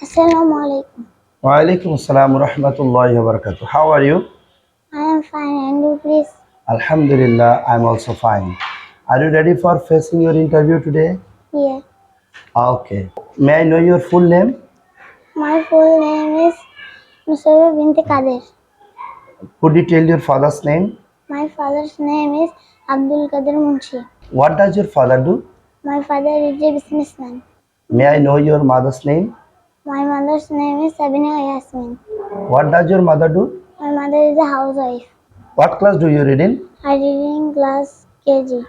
Assalamu alaikum. Walaikum assalam wa rahmatullahi wa barakatuh. How are you? I am fine, and you please? Alhamdulillah, I'm also fine. Are you ready for facing your interview today? Yeah. Okay. May I know your full name? My full name is Nusayba Binti Kadir. Could you tell your father's name? My father's name is Abdul Qadir Munshi. What does your father do? My father is a businessman. May I know your mother's name? My mother's name is Sabina Yasmin. What does your mother do? My mother is a housewife. What class do you read in? I read in class KG.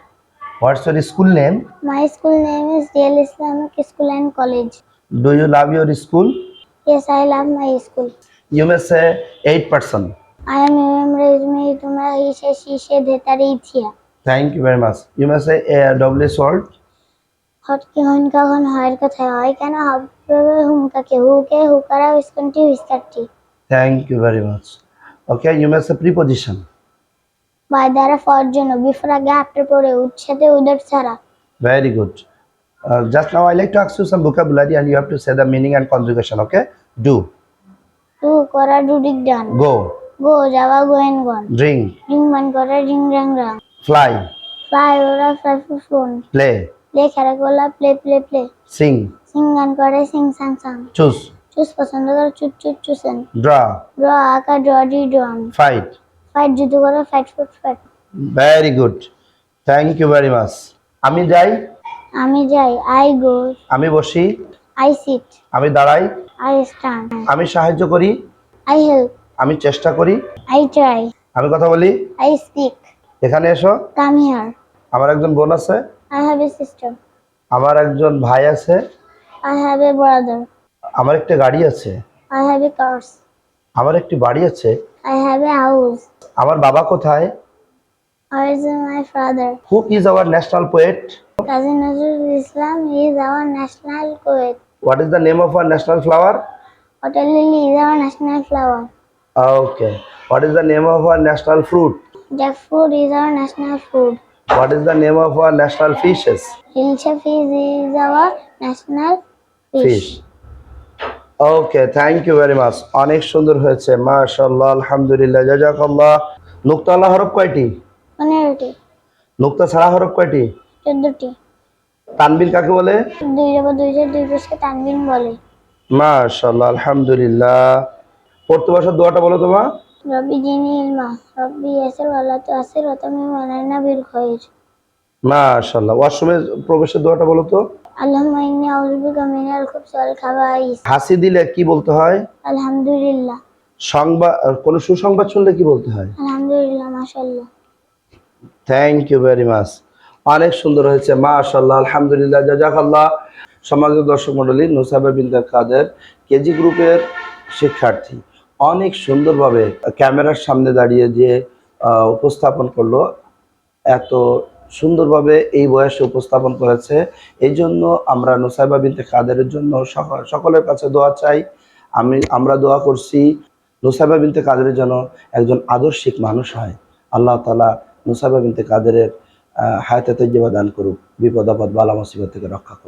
What's your school name? My school name is Real Islamic School and College. Do you love your school? Yes, I love my school. You may say 8%. I am Imam Tumra Ishe Shishe Dhetari Thia. Thank you very much. You may say a double word. Hotki hunka hun hoyer katha hoy kana habbe hunka ke hukara viskanti viskatti. Thank you very much. Okay, you may say preposition. By দ্বারা for জন্য before আগে after পরে উচ্ছেদে উদর ছাড়া. Very good. Just now I like to ask you some vocabulary and you have to say the meaning and conjugation. Okay? Do. Two করা do Dick done. Go. গো যাওয়া Gwyn গন. Drink. Ring মান করা ring রাং রাং. Fly. Fly ওরা fly phone. Play. Play খেলা গোলা play play play. Sing. Singh গান করে সিং সাং সাং. Choose. Choose পছন্দ করে চুট চুট চুসেন. Draw. ড্র আঁকা ড্র ডি ড্রন. Fight. ফাইট যুদ্ধ করে fight foot fight. Very good. Thank you very much. আমি যাই. আমি যাই আই গো. আমি বসি. I sit. আমি দাঁড়াই. I stand. আমি সাহায্য করি. I help. আমি চেষ্টা করি. I try. আমি কথা বলি. I speak. এখানে এসো. Come here. আমার একজন বোন আছে. I have a sister. আমার একজন ভাই আছে. I have a brother. আমার একটা গাড়ি আছে. I have a car. আমার একটি বাড়ি আছে. I have a house. আমার বাবা কোথায়? Where is my father? Who is our national poet? Kazi Nazrul Islam is our national poet. What is the name of our national flower? Water lily is our national flower. Okay. What is the name of our national fruit? Jackfruit is our national food. What is the name of our national fishes? Hilcha fish is our national fish. Okay, thank you very much. অনেক সুন্দর হয়েছে মাশাআল্লাহ আলহামদুলিল্লাহ জাযাকাল্লাহ। নুক্তা আলা হরফ কয়টি? 15টি. নুক্তা ছাড়া হরফ কয়টি? 14টি. তানবিন কাকে বলে? দুই রব দুই পাশে তানবিন বলে. মাশাআল্লাহ আলহামদুলিল্লাহ। পড়তে বসার দোয়াটা বলো তোমা। রব্বি জিনি ইলমা রব্বি ইয়াসির ওয়ালা তুআসির ওয়া তামিম আলাইনা বিল খায়র. মাশাআল্লাহ। ওয়াশরুমে প্রবেশের দোয়াটা বলো তো। আল্লাহুম্মা ইন্নী আউযু বিকা মিনাল খুবসি ওয়াল খাবাইস. হাসি দিলে কি বলতে হয়? আলহামদুলিল্লাহ. সংবাদ কোন সুসংবাদ শুনলে কি বলতে হয়? আলহামদুলিল্লাহ মাশাআল্লাহ. Thank you very much. অনেক সুন্দর হয়েছে মাশাআল্লাহ আলহামদুলিল্লাহ জাযাকাল্লাহ। সম্মানিত দর্শক মণ্ডলী, নুসাইবা বিনতে কাদের কেজি গ্রুপের শিক্ষার্থী অনেক সুন্দরভাবে ক্যামেরার সামনে দাঁড়িয়ে যে উপস্থাপন করলো, এত সুন্দরভাবে এই বয়সে উপস্থাপন করেছে। এই জন্য আমরা নুসাইবা বিনতে কাদেরের জন্য সকলের কাছে দোয়া চাই। আমরা দোয়া করছি নুসাইবা বিনতে কাদেরের জন্য একজন আদর্শিক মানুষ হয়। আল্লাহ তাআলা নুসাইবা বিনতে কাদেরের হায়াতে তাইয়্যিবা দান করুক, বিপদ আপদ বালা মুসিবত থেকে রক্ষা করুক।